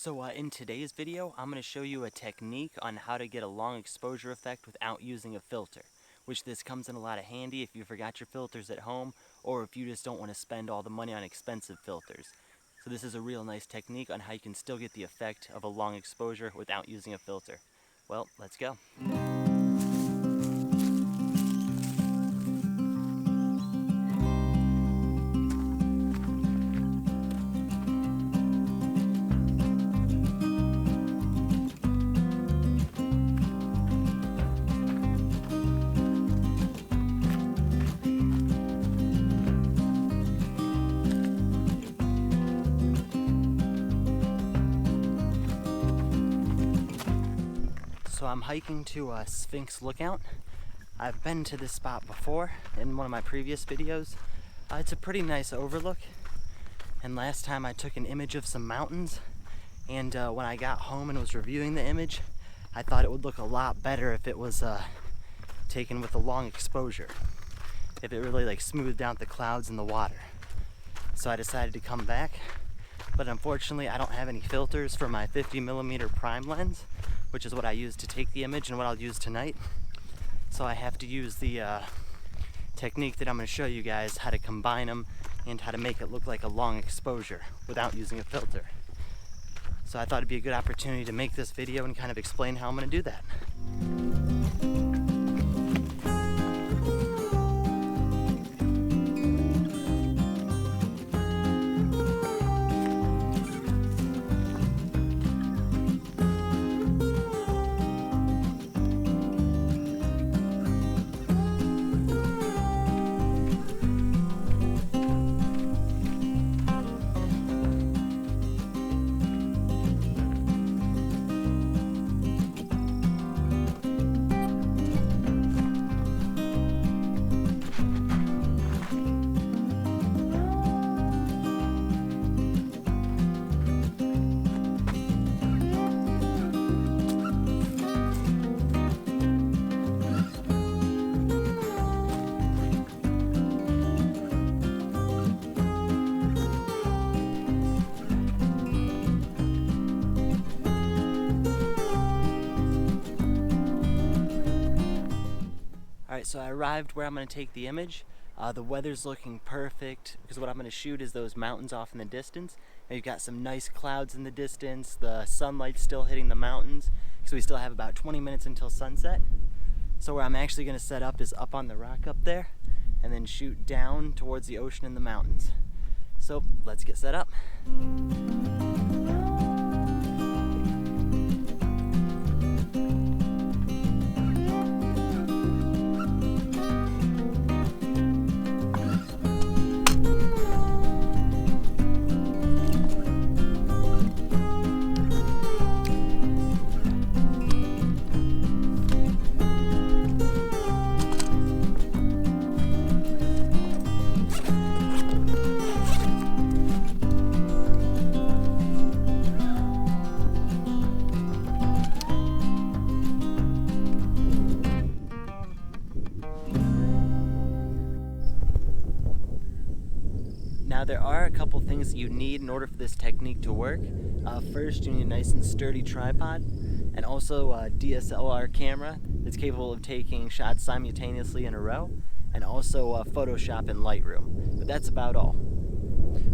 In today's video, I'm going to show you a technique on how to get a long exposure effect without using a filter, which this comes in a lot of handy if you forgot your filters at home or if you just don't want to spend all the money on expensive filters. So this is a real nice technique on how you can still get the effect of a long exposure without using a filter. Well, let's go. So I'm hiking to Sphinx Lookout. I've been to this spot before in one of my previous videos. It's a pretty nice overlook, and last time I took an image of some mountains, and when I got home and was reviewing the image, I thought it would look a lot better if it was taken with a long exposure, if it really smoothed out the clouds and the water. So I decided to come back, but unfortunately I don't have any filters for my 50mm prime lens, which is what I use to take the image and what I'll use tonight. So I have to use the technique that I'm going to show you guys, how to combine them and how to make it look like a long exposure without using a filter. So I thought it'd be a good opportunity to make this video and kind of explain how I'm going to do that. Alright, so I arrived where I'm going to take the image. The weather's looking perfect because what I'm going to shoot is those mountains off in the distance. And you've got some nice clouds in the distance, the sunlight's still hitting the mountains, so we still have about 20 minutes until sunset. So where I'm actually going to set up is up on the rock up there and then shoot down towards the ocean and the mountains. So let's get set up. Now there are a couple things that you need in order for this technique to work. First, you need a nice and sturdy tripod, and also a DSLR camera that's capable of taking shots simultaneously in a row, and also Photoshop and Lightroom. But that's about all.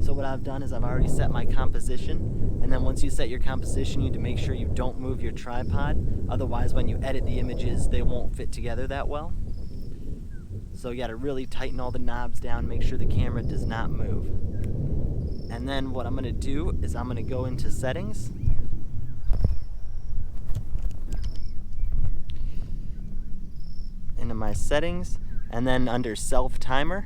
So what I've done is I've already set my composition, and then once you set your composition, you need to make sure you don't move your tripod. Otherwise, when you edit the images, they won't fit together that well. So you gotta really tighten all the knobs down, make sure the camera does not move. And then what I'm gonna do is I'm gonna go into settings. Into my settings, and then under self timer,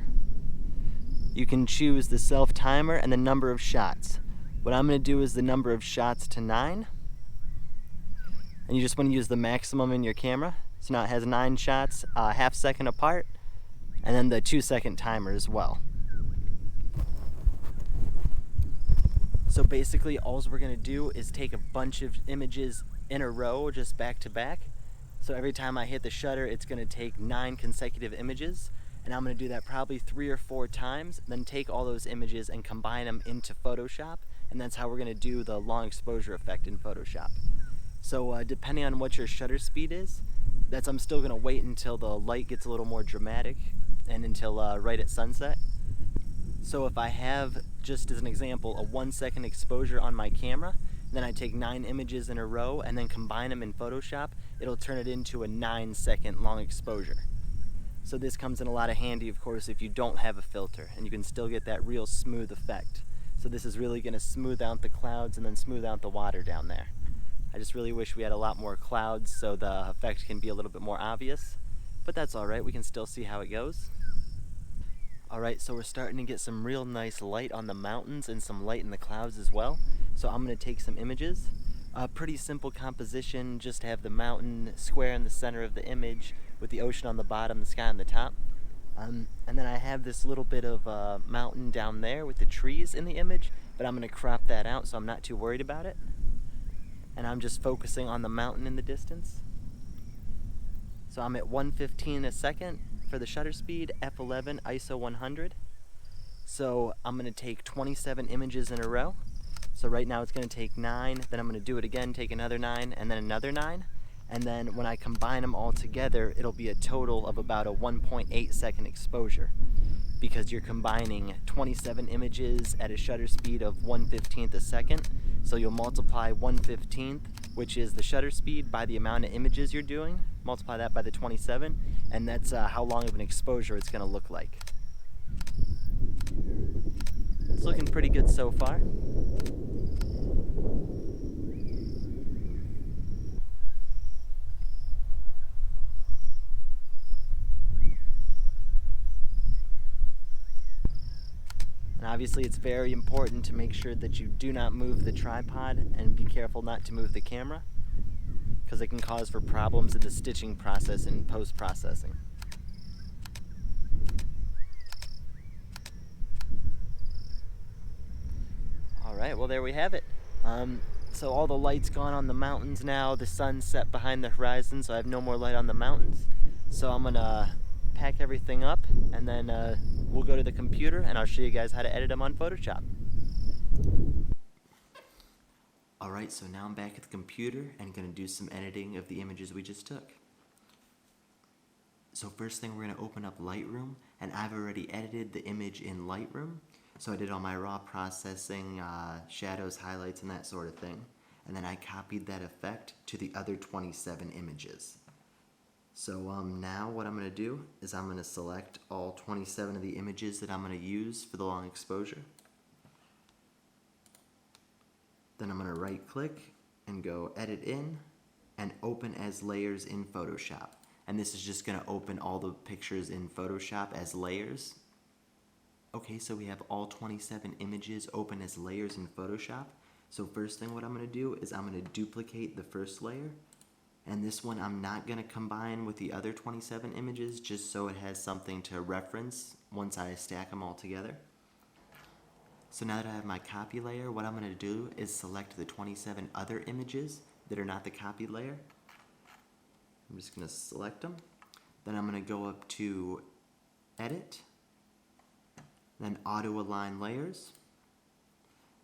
you can choose the self timer and the number of shots. What I'm gonna do is the number of shots to 9. And you just wanna use the maximum in your camera. So now it has 9 shots, half second apart, and then the 2-second timer as well. So basically all we're going to do is take a bunch of images in a row, just back to back. So every time I hit the shutter, it's going to take 9 consecutive images, and I'm going to do that probably 3 or 4 times, then take all those images and combine them into Photoshop and that's how we're going to do the long exposure effect in Photoshop. So depending on what your shutter speed is, I'm still going to wait until the light gets a little more dramatic and until right at sunset. So if I have, just as an example, a 1 second exposure on my camera, then I take 9 images in a row and then combine them in Photoshop, it'll turn it into a 9-second long exposure. So this comes in a lot of handy, of course, if you don't have a filter, and you can still get that real smooth effect. So this is really going to smooth out the clouds and then smooth out the water down there. I just really wish we had a lot more clouds so the effect can be a little bit more obvious, but that's alright, we can still see how it goes. Alright, so we're starting to get some real nice light on the mountains and some light in the clouds as well. So I'm going to take some images. Pretty simple composition, just have the mountain square in the center of the image with the ocean on the bottom, the sky on the top. And then I have this little bit of mountain down there with the trees in the image, but I'm going to crop that out so I'm not too worried about it. And I'm just focusing on the mountain in the distance. So I'm at 115 a second for the shutter speed, f11, ISO 100. So I'm going to take 27 images in a row. So right now it's going to take 9, then I'm going to do it again, take another 9, and then another 9. And then when I combine them all together, it'll be a total of about a 1.8 second exposure, because you're combining 27 images at a shutter speed of 1/15 a second. So you'll multiply 1/15, which is the shutter speed, by the amount of images you're doing, multiply that by the 27, and that's how long of an exposure it's going to look like. It's looking pretty good so far. And obviously it's very important to make sure that you do not move the tripod and be careful not to move the camera, because it can cause for problems in the stitching process and post-processing. Alright, well there we have it. So all the light's gone on the mountains now, the sun's set behind the horizon, so I have no more light on the mountains. So I'm gonna pack everything up and then we'll go to the computer and I'll show you guys how to edit them on Photoshop. Alright, so now I'm back at the computer and gonna do some editing of the images we just took. So first thing, we're gonna open up Lightroom, and I've already edited the image in Lightroom. So I did all my raw processing, shadows, highlights, and that sort of thing. And then I copied that effect to the other 27 images. So now what I'm going to do is I'm going to select all 27 of the images that I'm going to use for the long exposure. Then I'm going to right click and go Edit In and Open as Layers in Photoshop. And this is just going to open all the pictures in Photoshop as layers. Okay, so we have all 27 images open as layers in Photoshop. So first thing what I'm going to do is I'm going to duplicate the first layer. And this one I'm not going to combine with the other 27 images, just so it has something to reference once I stack them all together. So now that I have my copy layer, what I'm going to do is select the 27 other images that are not the copy layer. I'm just going to select them. Then I'm going to go up to Edit, then Auto Align Layers,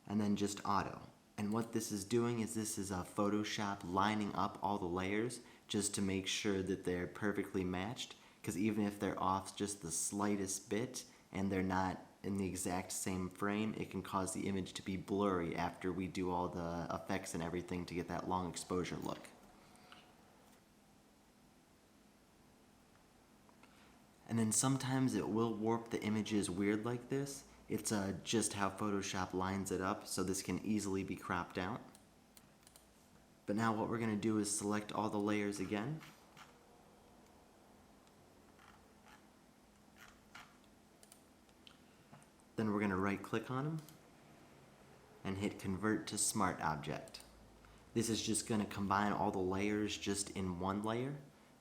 and then just Auto. And what this is doing is this is Photoshop lining up all the layers just to make sure that they're perfectly matched, because even if they're off just the slightest bit and they're not in the exact same frame, it can cause the image to be blurry after we do all the effects and everything to get that long exposure look. And then sometimes it will warp the images weird like this. It's just how Photoshop lines it up, so this can easily be cropped out. But now what we're going to do is select all the layers again. Then we're going to right click on them and hit Convert to Smart Object. This is just going to combine all the layers just in one layer,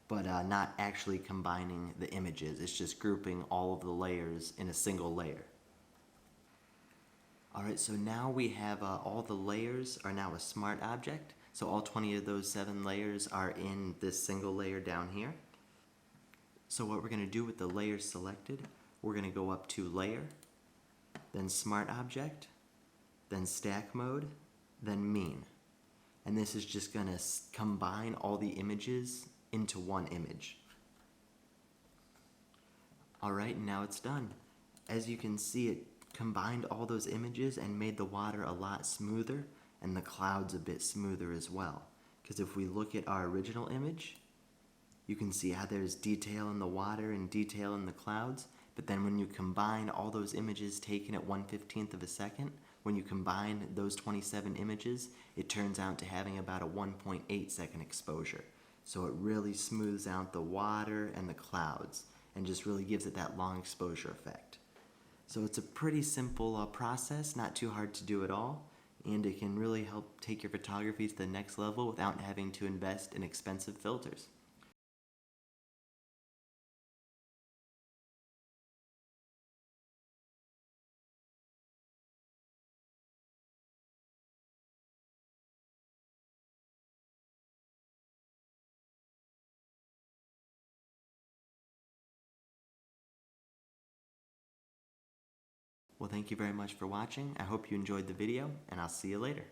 but not actually combining the images. It's just grouping all of the layers in a single layer. Alright, so now we have all the layers are now a smart object. So all 20 of those 7 layers are in this single layer down here. So what we're going to do with the layers selected, we're going to go up to Layer, then Smart Object, then stack mode, then mean. And this is just going to combine all the images into one image. Alright, now it's done. As you can see, it combined all those images and made the water a lot smoother and the clouds a bit smoother as well. Because if we look at our original image, you can see how there's detail in the water and detail in the clouds, but then when you combine all those images taken at 1/15 of a second, when you combine those 27 images, it turns out to having about a 1.8 second exposure. So it really smooths out the water and the clouds and just really gives it that long exposure effect. So it's a pretty simple process, not too hard to do at all, and it can really help take your photography to the next level without having to invest in expensive filters. Well, thank you very much for watching. I hope you enjoyed the video, and I'll see you later.